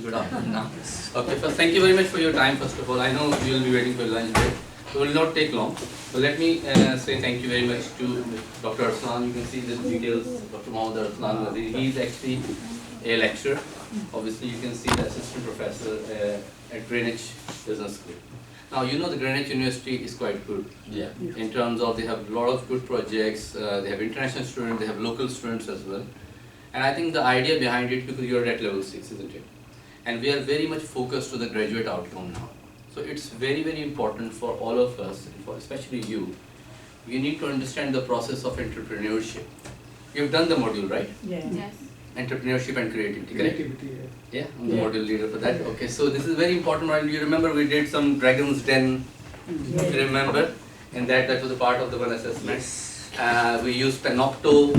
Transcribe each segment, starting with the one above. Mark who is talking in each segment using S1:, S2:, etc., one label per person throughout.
S1: Good afternoon now. Okay, first thank you very much for your time first of all. I know you will be waiting for lunch break. So it will not take long. So let me say thank you very much to Dr. Arsalan. You can see the details. Dr. Mohammed Arsalan Nazir. He is actually a lecturer. Obviously you can see the assistant professor at Greenwich Business School. Now you know the Greenwich University is quite good.
S2: Yeah.
S1: In terms of they have a lot of good projects, they have international students, they have local students as well. And I think the idea behind it, because you're at level 6, isn't it? And we are very much focused to the graduate outcome now. So it's very, very important for all of us, and for especially you. You need to understand the process of entrepreneurship. You've done the module, right?
S3: Yeah.
S4: Yes.
S1: Entrepreneurship and creativity, correct?
S3: Creativity,
S1: Yeah, I'm the
S3: Yeah.
S1: module leader for that. Okay, so this is very important. Right? You remember we did some Dragon's Den,
S3: yeah.
S1: you remember? And that was a part of the one assessment. We used Panopto.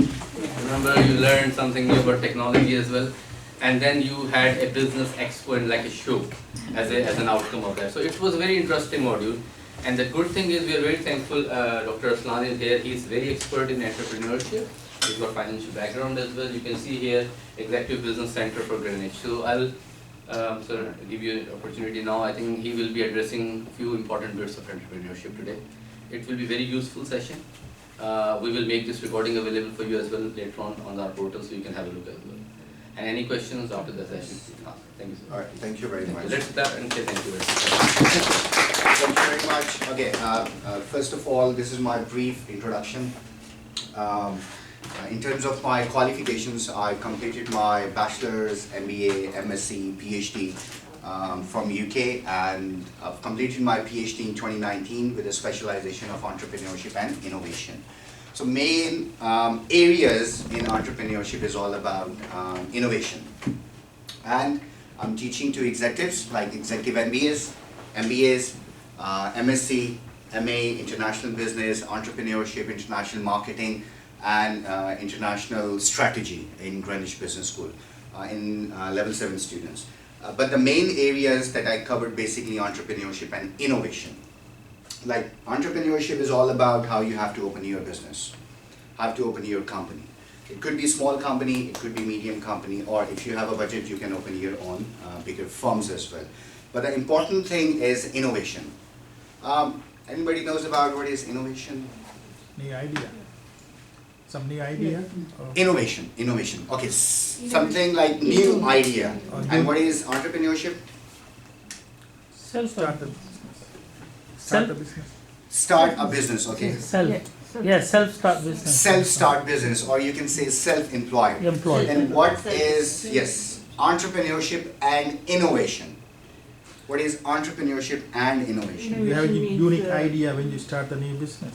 S1: Remember you learned something new about technology as well. And then you had a business expo and like a show as an outcome of that. So it was a very interesting module. And the good thing is we are very thankful Dr. Arsalan is here. He's very expert in entrepreneurship. He's got financial background as well. You can see here Executive Business Center for Greenwich. So I'll give you an opportunity now. I think he will be addressing a few important bits of entrepreneurship today. It will be a very useful session. We will make this recording available for you as well later on our portal so you can have a look as well. And any questions after the session, please ask. Thank you, sir.
S5: All right, thank you very much.
S1: Let's start and say thank you very much.
S5: Thank you very much. Okay, first of all, this is my brief introduction. In terms of my qualifications, I completed my bachelor's, MBA, MSc, PhD from UK, and I've completed my PhD in 2019 with a specialization of entrepreneurship and innovation. So main areas in entrepreneurship is all about innovation. And I'm teaching to executives like executive MBAs, MSc, MA, international business, entrepreneurship, international marketing, and international strategy in Greenwich Business School in level 7 students. But the main areas that I covered basically entrepreneurship and innovation. Like entrepreneurship is all about how you have to open your business, have to open your company. It could be small company, it could be medium company, or if you have a budget, you can open your own bigger firms as well. But the important thing is innovation. Anybody knows about what is innovation?
S3: New idea. Some new idea.
S5: Innovation. Okay, something like new idea. And what is entrepreneurship?
S6: Self-start the
S3: Start a business.
S5: Start a business, okay.
S6: self-start business.
S5: Self-start business, or you can say self-employed.
S6: Employed.
S5: And what is, yes, entrepreneurship and innovation? What is entrepreneurship and innovation?
S3: You have a
S4: Innovation
S3: unique
S4: means,
S3: idea when you start the new business.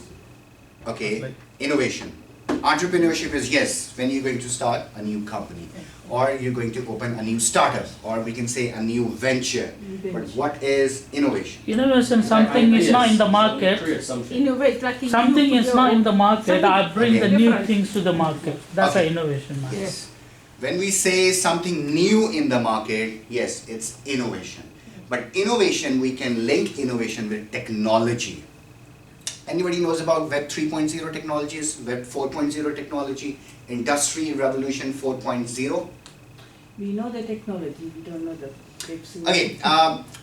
S5: Okay,
S3: Like-
S5: innovation. Entrepreneurship is, yes, when you're going to start a new company, or you're going to open a new startup, or we can say a new venture. But what is innovation?
S6: Innovation, something is not in the market.
S2: Create something.
S4: Innovate like in
S6: Something
S4: you
S6: is
S4: put
S6: not
S4: your
S6: in the market. I bring the
S5: Okay.
S6: new
S4: Different.
S6: things to the market. That's
S5: Okay.
S6: an innovation. man.
S4: Yes.
S5: When we say something new in the market, yes, it's innovation. But innovation, we can link innovation with technology. Anybody knows about Web 3.0 technologies, Web 4.0 technology, Industry Revolution 4.0?
S7: We know the technology, we don't know the tips.
S5: Okay,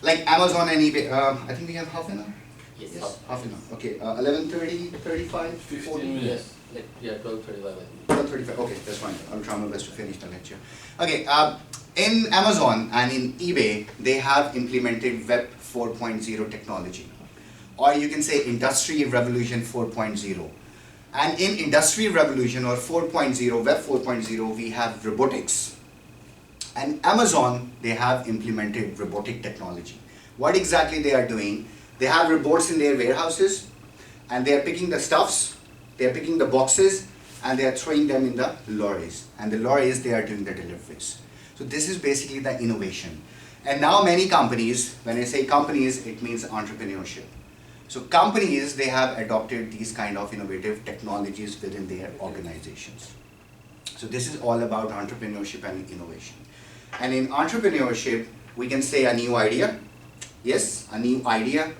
S5: like Amazon and eBay, I think we have half an hour?
S1: Yes.
S5: Half an hour, okay, 11:30, 35, 40?
S2: 15 minutes.
S1: Yeah, 12:35 I think.
S5: 12:35, okay, that's fine, I'm trying my best to finish the lecture. Okay, in Amazon and in eBay, they have implemented Web 4.0 technology. Or you can say Industry Revolution 4.0. And in Industry Revolution or 4.0, Web 4.0, we have robotics. And Amazon, they have implemented robotic technology. What exactly they are doing? They have robots in their warehouses, and they are picking the stuffs, they are picking the boxes, and they are throwing them in the lorries. And the lorries, they are doing the deliveries. So this is basically the innovation. And now many companies, when I say companies, it means entrepreneurship. So companies, they have adopted these kind of innovative technologies within their organizations. So this is all about entrepreneurship and innovation. And in entrepreneurship, we can say a new idea. Yes, a new idea,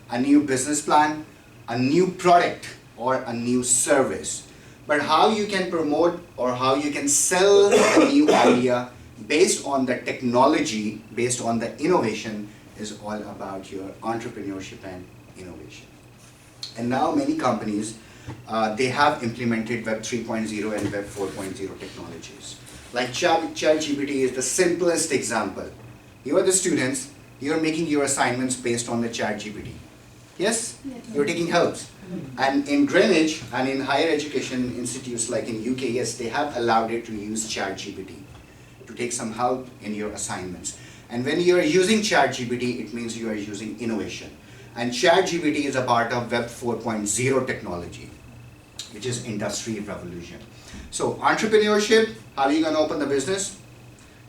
S5: a new business plan, a new product, or a new service. But how you can promote or how you can sell a new idea, based on the technology, based on the innovation, is all about your entrepreneurship and innovation. And now many companies, they have implemented Web 3.0 and Web 4.0 technologies. Like ChatGPT is the simplest example. You are the students, you are making your assignments based on the ChatGPT. Yes? You're taking helps. And in Greenwich and in higher education institutes like in UK, yes, they have allowed it to use ChatGPT to take some help in your assignments. And when you are using ChatGPT, it means you are using innovation. And ChatGPT is a part of Web 4.0 technology, which is industry revolution. So entrepreneurship, how are you going to open the business?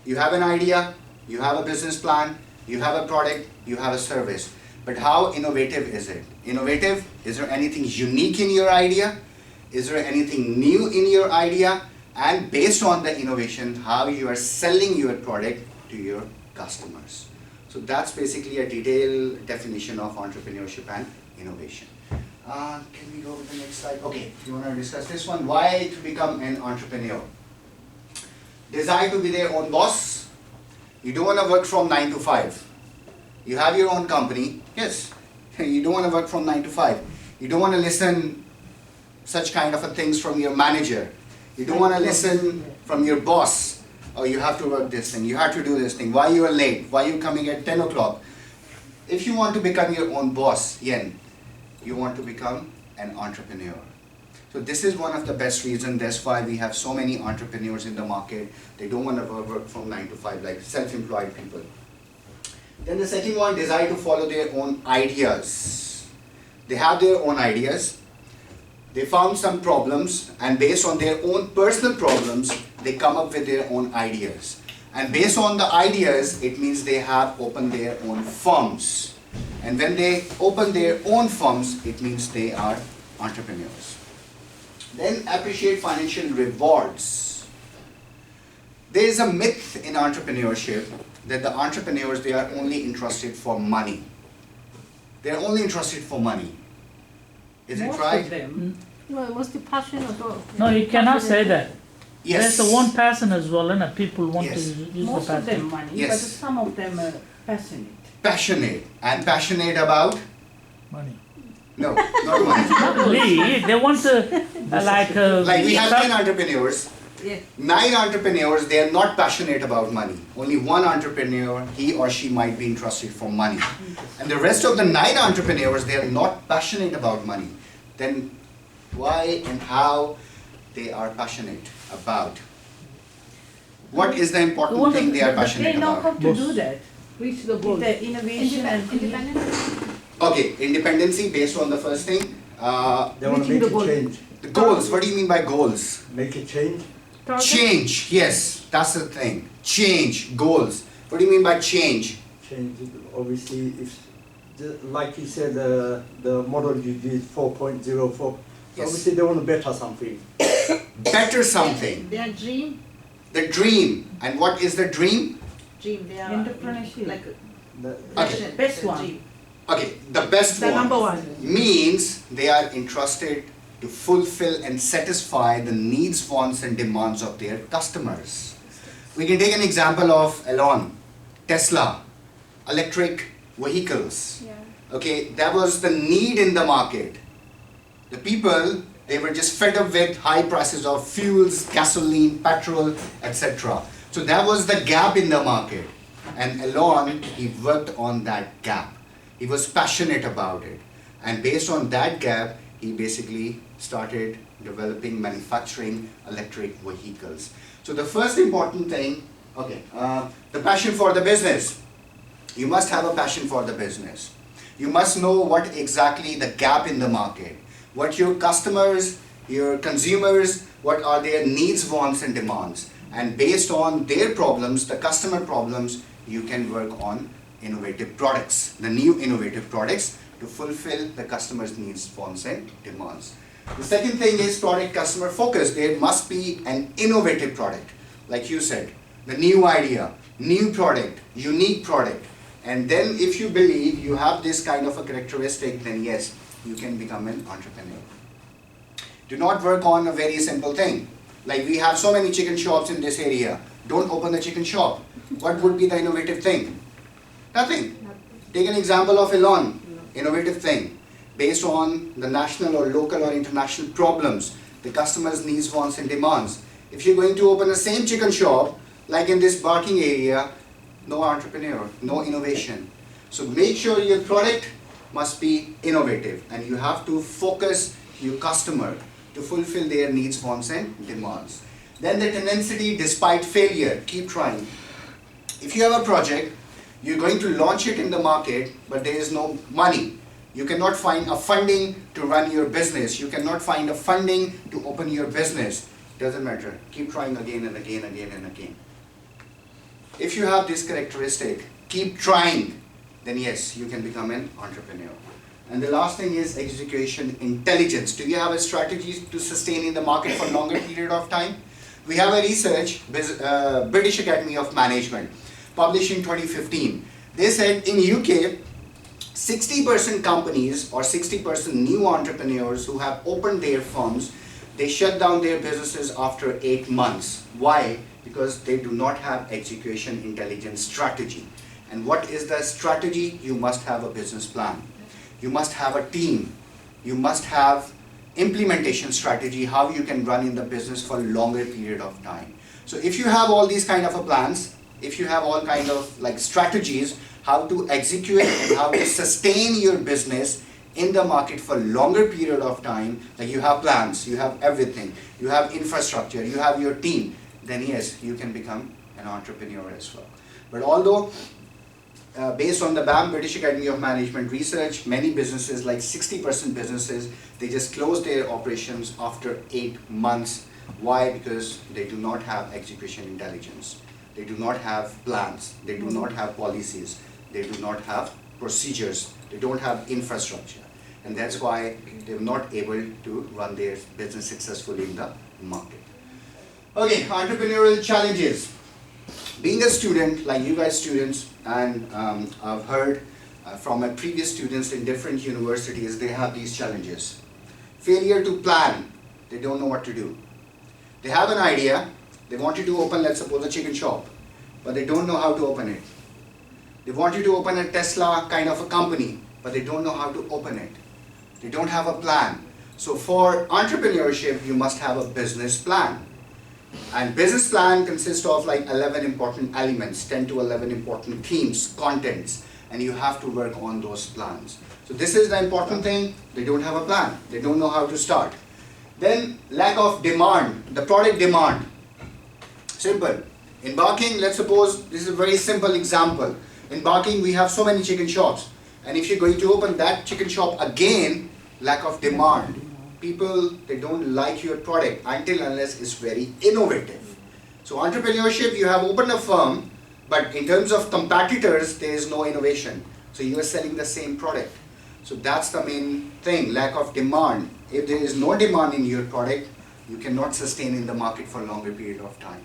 S5: You have an idea, you have a business plan, you have a product, you have a service. But how innovative is it? Innovative, is there anything unique in your idea? Is there anything new in your idea? And based on the innovation, how you are selling your product to your customers. So that's basically a detailed definition of entrepreneurship and innovation. Can we go to the next slide? Okay, you want to discuss this one? Why to become an entrepreneur? Desire to be their own boss. You don't want to work from 9 to 5. You have your own company. Yes, you don't want to work from 9 to 5. You don't want to listen such kind of things from your manager. You don't want to listen from your boss. Oh, you have to work this thing. You have to do this thing. Why you are late? Why you coming at 10 o'clock? If you want to become your own boss, Yen, you want to become an entrepreneur. So this is one of the best reasons. That's why we have so many entrepreneurs in the market. They don't want to work from 9 to 5, like self-employed people. Then the second one, desire to follow their own ideas. They have their own ideas. They found some problems, and based on their own personal problems, they come up with their own ideas. And based on the ideas, it means they have opened their own firms. And when they open their own firms, it means they are entrepreneurs. Then appreciate financial rewards. There is a myth in entrepreneurship that the entrepreneurs, they are only interested for money. They are only interested for money. Is it right?
S7: Most of them,
S2: No, mostly passion or
S6: No, you cannot say that.
S5: Yes.
S6: There's the one passion as well, and people want
S5: Yes.
S6: to use the
S7: most of them
S6: passion.
S7: money,
S5: Yes.
S7: but some of them are passionate.
S5: Passionate. And passionate about?
S3: Money.
S5: No, not money.
S6: Not really, they want to like
S5: Like we have
S6: some-
S5: 10 entrepreneurs.
S2: Yeah.
S5: 9 entrepreneurs, they are not passionate about money. Only one entrepreneur, he or she might be interested for money. And the rest of the 9 entrepreneurs, they are not passionate about money. Then why and how they are passionate about? What is the important thing they are passionate
S7: They know how
S5: about?
S7: to do that.
S2: Reach the goal.
S7: The innovation and
S2: Independent.
S5: Okay, independency based on the first thing.
S4: They want to
S2: Reaching
S4: make
S2: the
S4: a
S2: goal.
S4: change.
S5: The goals, what do you mean by goals?
S4: Make a change.
S2: Target.
S5: Change, yes, that's the thing. Change, goals. What do you mean by change?
S4: Change. Obviously, if like you said, the model you did 4.04. So
S5: Yes.
S4: obviously, they want to better something.
S5: Better something.
S2: Their dream.
S5: The dream. And what is the dream?
S2: Dream. They are
S7: Entrepreneurship.
S2: like
S4: The,
S5: Okay.
S7: best one.
S2: dream.
S5: Okay, the best
S2: The
S5: one
S2: number one.
S5: means they are interested to fulfill and satisfy the needs, wants and demands of their customers. We can take an example of Elon, Tesla, electric vehicles.
S2: Yeah.
S5: Okay, that was the need in the market. The people, they were just fed up with high prices of fuels, gasoline, petrol, etc. So that was the gap in the market. And Elon, he worked on that gap. He was passionate about it. And based on that gap, he basically started developing, manufacturing electric vehicles. So the first important thing, okay, the passion for the business. You must have a passion for the business. You must know what exactly the gap in the market, what your customers, your consumers, what are their needs, wants and demands. And based on their problems, the customer problems, you can work on innovative products, the new innovative products to fulfill the customer's needs, wants and demands. The second thing is product customer focus. There must be an innovative product, like you said, the new idea, new product, unique product. And then if you believe you have this kind of a characteristic, then yes, you can become an entrepreneur. Do not work on a very simple thing. Like we have so many chicken shops in this area. Don't open a chicken shop. What would be the innovative thing? Nothing. Take an example of Elon, innovative thing, based on the national or local or international problems, the customer's needs, wants and demands. If you're going to open the same chicken shop, like in this barking area, no entrepreneur, no innovation. So make sure your product must be innovative and you have to focus your customer to fulfill their needs, wants and demands. Then the tenacity despite failure, keep trying. If you have a project, you're going to launch it in the market, but there is no money. You cannot find a funding to run your business. You cannot find a funding to open your business. Doesn't matter. Keep trying again and again, again and again. If you have this characteristic, keep trying, then yes, you can become an entrepreneur. And the last thing is execution intelligence. Do you have a strategy to sustain in the market for longer period of time? We have a research, British Academy of Management, published in 2015. They said in UK, 60% companies or 60% new entrepreneurs who have opened their firms, they shut down their businesses after 8 months. Why? Because they do not have execution intelligence strategy. And what is the strategy? You must have a business plan. You must have a team. You must have implementation strategy, how you can run in the business for a longer period of time. So if you have all these kind of plans, if you have all kind of like strategies, how to execute and how to sustain your business in the market for longer period of time, like you have plans, you have everything, you have infrastructure, you have your team, then yes, you can become an entrepreneur as well. But although based on the BAM, British Academy of Management research, many businesses, like 60% businesses, they just close their operations after 8 months. Why? Because they do not have execution intelligence. They do not have plans. They do not have policies. They do not have procedures. They don't have infrastructure. And that's why they're not able to run their business successfully in the market. Okay, entrepreneurial challenges. Being a student, like you guys students, and I've heard from my previous students in different universities, they have these challenges. Failure to plan. They don't know what to do. They have an idea. They wanted to open, let's suppose, a chicken shop, but they don't know how to open it. They wanted to open a Tesla kind of a company, but they don't know how to open it. They don't have a plan. So for entrepreneurship, you must have a business plan. And business plan consists of like 11 important elements, 10 to 11 important themes, contents, and you have to work on those plans. So this is the important thing. They don't have a plan. They don't know how to start. Then lack of demand, the product demand. Simple. In Barking, let's suppose, this is a very simple example. In Barking, we have so many chicken shops. And if you're going to open that chicken shop again, lack of demand. People, they don't like your product until unless it's very innovative. So entrepreneurship, you have opened a firm, but in terms of competitors, there is no innovation. So you are selling the same product. So that's the main thing, lack of demand. If there is no demand in your product, you cannot sustain in the market for a longer period of time.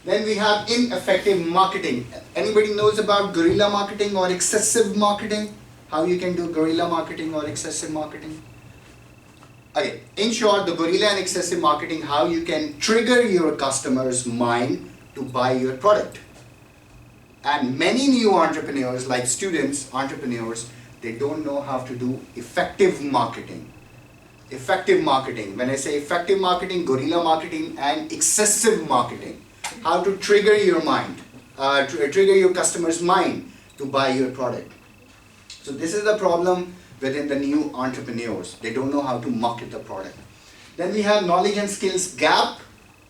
S5: Then we have ineffective marketing. Anybody knows about guerrilla marketing or excessive marketing? How you can do guerrilla marketing or excessive marketing? Okay, in short, the guerrilla and excessive marketing, how you can trigger your customer's mind to buy your product. And many new entrepreneurs, like students, entrepreneurs, they don't know how to do effective marketing. Effective marketing. When I say effective marketing, guerrilla marketing and excessive marketing. How to trigger your mind, trigger your customer's mind to buy your product. So this is the problem within the new entrepreneurs. They don't know how to market the product. Then we have knowledge and skills gap,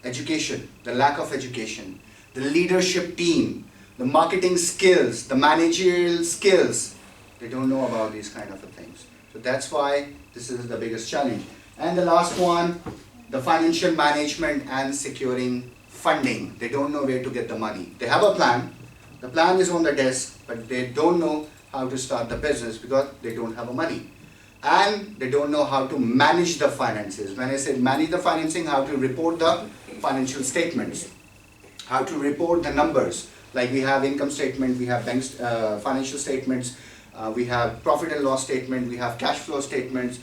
S5: education, the lack of education, the leadership team, the marketing skills, the managerial skills. They don't know about these kind of things. So that's why this is the biggest challenge. And the last one, the financial management and securing funding. They don't know where to get the money. They have a plan. The plan is on the desk, but they don't know how to start the business because they don't have a money. And they don't know how to manage the finances. When I say manage the financing, how to report the financial statements, how to report the numbers. Like we have income statement, we have banks, financial statements, we have profit and loss statement, we have cash flow statements,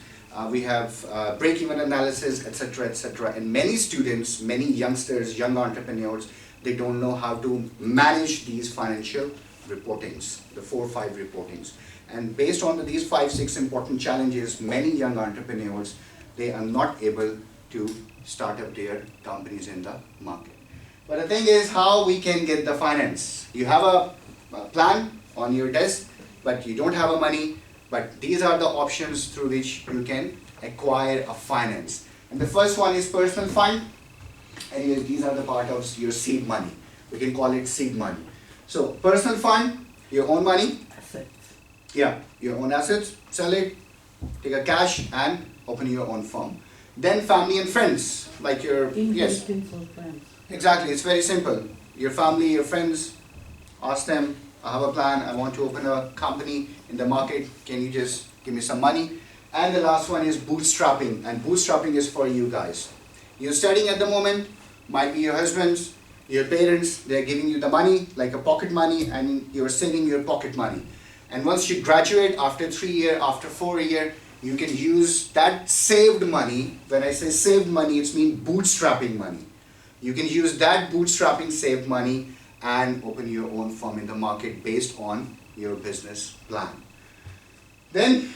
S5: we have break-even analysis, etc., etc. And many students, many youngsters, young entrepreneurs, they don't know how to manage these financial reportings, the 4 or 5 reportings. And based on these 5, 6 important challenges, many young entrepreneurs, they are not able to start up their companies in the market. But the thing is how we can get the finance. You have a plan on your desk, but you don't have a money, but these are the options through which you can acquire a finance. And the first one is personal fund, and these are the part of your seed money. We can call it seed money. So personal fund, your own money, yeah, your own assets, sell it, take a cash and open your own firm. Then family and friends, like your, yes,
S7: Investing for friends.
S5: exactly, it's very simple. Your family, your friends, ask them, I have a plan, I want to open a company in the market, can you just give me some money? And the last one is bootstrapping, and bootstrapping is for you guys. You're studying at the moment, might be your husbands, your parents, they're giving you the money, like a pocket money, and you're saving your pocket money. And once you graduate, after 3 years, after 4 years, you can use that saved money. When I say saved money, it's mean bootstrapping money. You can use that bootstrapping saved money and open your own firm in the market based on your business plan. Then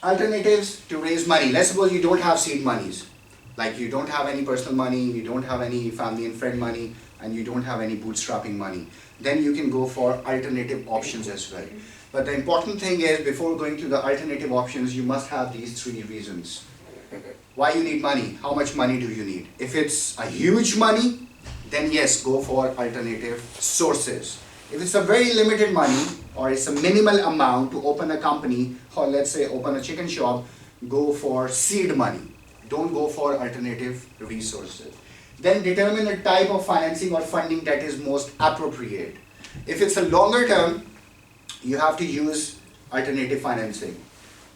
S5: alternatives to raise money. Let's suppose you don't have seed monies. Like you don't have any personal money, you don't have any family and friend money, and you don't have any bootstrapping money. Then you can go for alternative options as well. But the important thing is, before going to the alternative options, you must have these 3 reasons. Why you need money? How much money do you need? If it's a huge money, then yes, go for alternative sources. If it's a very limited money, or it's a minimal amount to open a company, or let's say open a chicken shop, go for seed money. Don't go for alternative resources. Then determine the type of financing or funding that is most appropriate. If it's a longer term, you have to use alternative financing.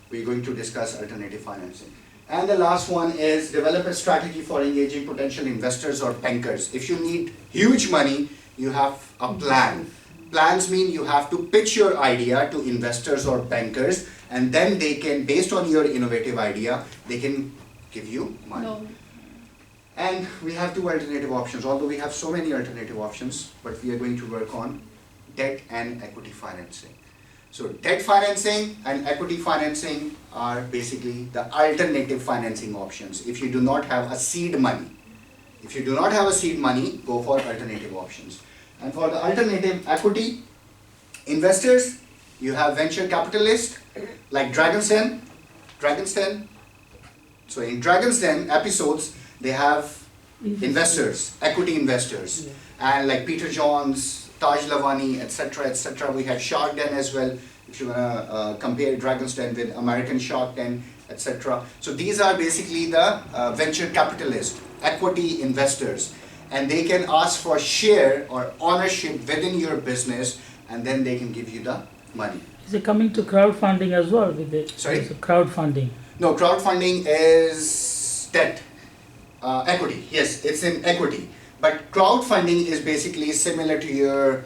S5: We're going to discuss alternative financing. And the last one is develop a strategy for engaging potential investors or bankers. If you need huge money, you have a plan. Plans mean you have to pitch your idea to investors or bankers, and then they can, based on your innovative idea, they can give you money.
S2: No.
S5: And we have 2 alternative options, although we have so many alternative options, but we are going to work on debt and equity financing. So debt financing and equity financing are basically the alternative financing options. If you do not have a seed money, go for alternative options. And for the alternative equity investors, you have venture capitalists like Dragon's Den. So in Dragon's Den episodes, they have investors, equity investors, and like Peter Johns, Taj Lavani, etc., etc. We had Shark Den as well, if you wanna compare Dragon's Den with American Shark Den, etc. So these are basically the venture capitalists, equity investors, and they can ask for share or ownership within your business, and then they can give you the money.
S6: Is it coming to crowdfunding as well with it?
S5: Sorry?
S6: Is it crowdfunding?
S5: No, crowdfunding is debt. Equity, yes, it's in equity. But crowdfunding is basically similar to your,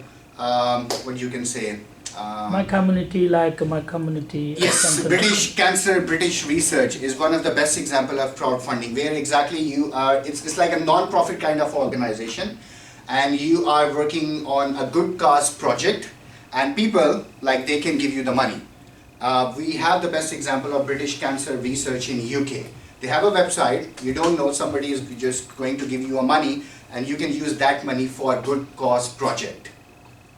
S5: what you can say.
S6: My community, like my community. or
S5: Yes,
S6: something.
S5: British Research is one of the best example of crowdfunding, where exactly you are, it's like a non-profit kind of organization, and you are working on a good cause project, and people, like, they can give you the money. We have the best example of British Cancer Research in UK. They have a website, you don't know, somebody is just going to give you a money, and you can use that money for a good cause project.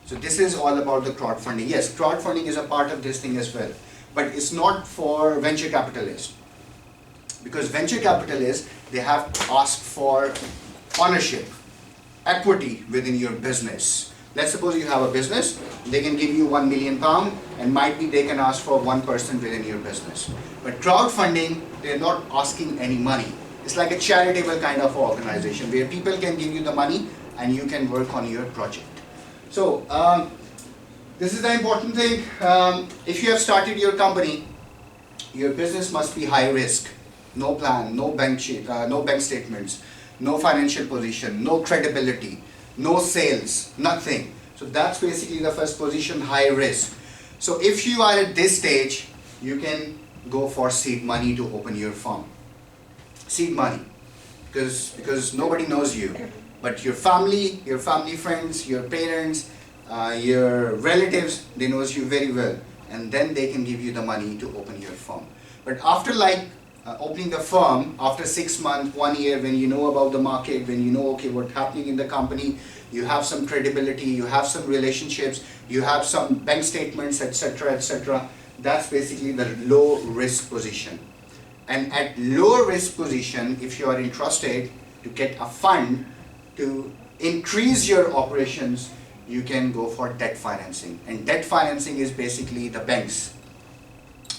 S5: So this is all about the crowdfunding. Yes, crowdfunding is a part of this thing as well, but it's not for venture capitalists. Because venture capitalists, they have asked for ownership, equity within your business. Let's suppose you have a business, they can give you £1 million, and might be they can ask for 1 person within your business. But crowdfunding, they're not asking any money. It's like a charitable kind of organization where people can give you the money and you can work on your project. So, this is the important thing. If you have started your company, your business must be high risk. No plan, no bank statements, no financial position, no credibility, no sales, nothing. So that's basically the first position, high risk. So if you are at this stage, you can go for seed money to open your firm. Seed money, because nobody knows you. But your family friends, your parents, your relatives, they knows you very well, and then they can give you the money to open your firm. But after opening the firm, after 6 months, 1 year, when you know about the market, when you know, okay, what's happening in the company, you have some credibility, you have some relationships, you have some bank statements, etc., etc. That's basically the low risk position. And at low risk position, if you are interested to get a fund to increase your operations, you can go for debt financing. And debt financing is basically the banks,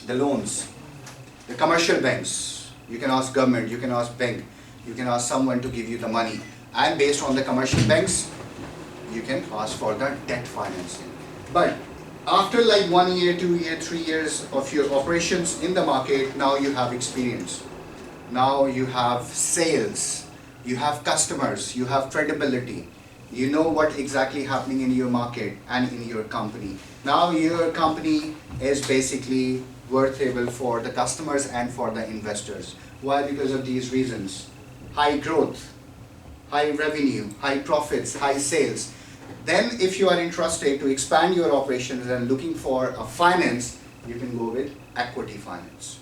S5: the loans, the commercial banks. You can ask government, you can ask bank, you can ask someone to give you the money. And based on the commercial banks, you can ask for the debt financing. But after like 1 year, 2 year, 3 years of your operations in the market, now you have experience. Now you have sales, you have customers, you have credibility. You know what exactly happening in your market and in your company. Now your company is basically worthable for the customers and for the investors. Why? Because of these reasons. High growth, high revenue, high profits, high sales. Then if you are interested to expand your operations and looking for a finance, you can go with equity finance.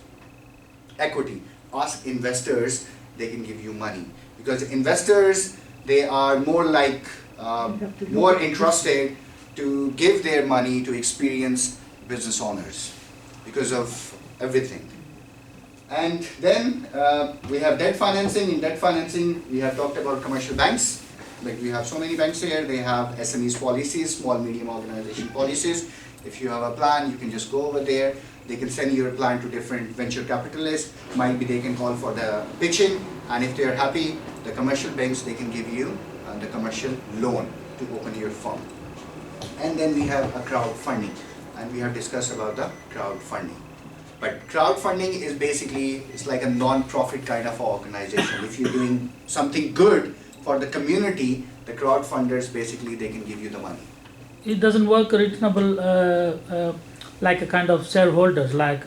S5: Equity. Ask investors, they can give you money. Because investors, they are more like, more interested to give their money to experienced business owners because of everything. And then we have debt financing. In debt financing, we have talked about commercial banks. Like we have so many banks here, they have SMEs policies, small medium organization policies. If you have a plan, you can just go over there. They can send your plan to different venture capitalists. Might be they can call for the pitching, and if they are happy, the commercial banks, they can give you the commercial loan to open your firm. And then we have a crowdfunding, and we have discussed about the crowdfunding. But crowdfunding is basically, it's like a non-profit kind of organization. If you're doing something good for the community, the crowdfunders basically, they can give you the money.
S6: It doesn't work reasonable like a kind of shareholders, like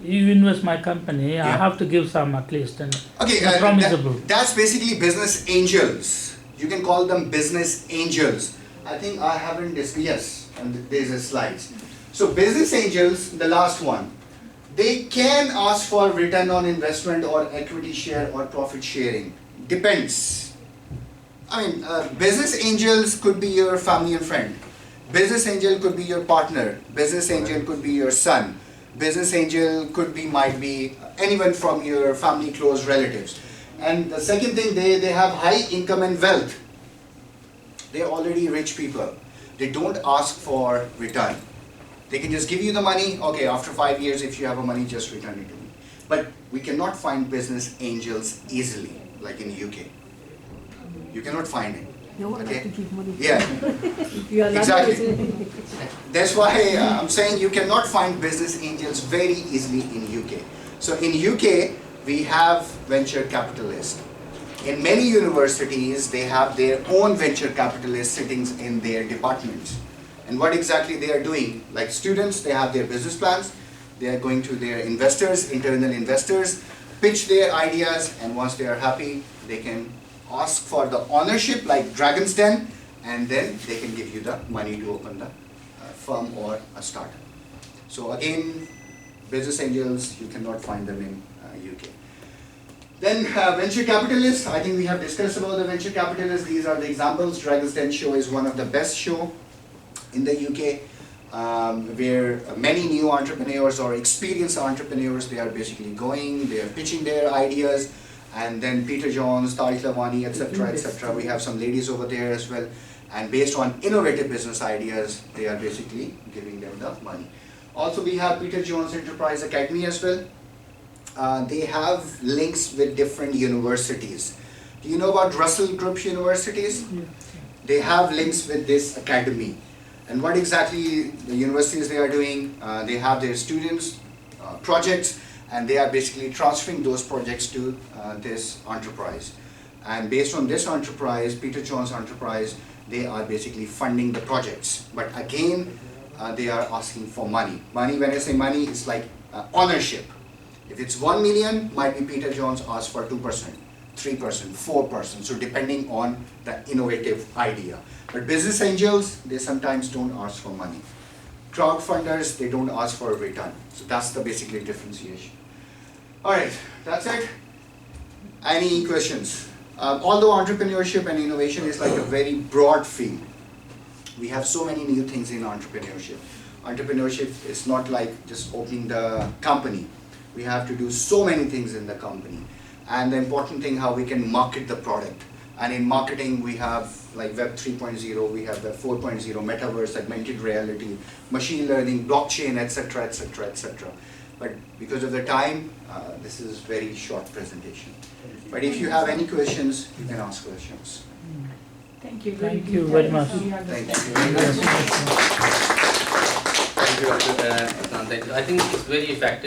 S6: you invest my company, I have to give some at least, and
S5: okay,
S6: promisable.
S5: That's basically business angels. You can call them business angels. I think I haven't discussed, yes, and there's a slides. So business angels, the last one, they can ask for return on investment or equity share or profit sharing. Depends. I mean, business angels could be your family and friend. Business angel could be your partner. Business angel could be your son. Business angel could be, might be anyone from your family, close relatives. And the second thing, they have high income and wealth. They're already rich people. They don't ask for return. They can just give you the money. Okay, after 5 years, if you have a money, just return it to me. But we cannot find business angels easily, like in UK. You cannot find it.
S2: No one
S5: Okay.
S2: has to give money.
S5: Yeah,
S2: You are not
S5: exactly. That's why I'm saying you cannot find business angels very easily in UK. So in UK, we have venture capitalists. In many universities, they have their own venture capitalists sitting in their departments. And what exactly they are doing, like students, they have their business plans, they are going to their investors, internal investors, pitch their ideas, and once they are happy, they can ask for the ownership like Dragon's Den, and then they can give you the money to open the firm or a startup. So again, business angels, you cannot find them in UK. Then venture capitalists, I think we have discussed about the venture capitalists. These are the examples. Dragon's Den show is one of the best show in the UK, where many new entrepreneurs or experienced entrepreneurs, they are basically going, they are pitching their ideas, and then Peter Jones, Tariq Lavani, etc., etc. We have some ladies over there as well, and based on innovative business ideas, they are basically giving them the money. Also, we have Peter Jones Enterprise Academy as well. They have links with different universities. Do you know about Russell Group universities? They have links with this academy. And what exactly the universities they are doing, they have their students, projects, and they are basically transferring those projects to this enterprise. And based on this enterprise, Peter Jones Enterprise, they are basically funding the projects. But again, they are asking for money. Money, when I say money, it's like ownership. If it's 1 million, might be Peter Jones asks for 2%. 3%, 4%, so depending on the innovative idea. But business angels, they sometimes don't ask for money. Crowdfunders, they don't ask for a return. So that's the basically differentiation. All right, that's it. Any questions? Although entrepreneurship and innovation is like a very broad field, we have so many new things in entrepreneurship. Entrepreneurship is not like just opening the company. We have to do so many things in the company. And the important thing, how we can market the product. And in marketing, we have like Web 3.0, we have Web 4.0, metaverse, augmented reality, machine learning, blockchain, etc., etc., etc. But because of the time, this is very short presentation. But if you have any questions, you can ask questions.
S7: Thank you.
S6: Thank you very much.
S5: Thank you.
S1: Thank you, Arsalan. Thank you. I think it's very effective.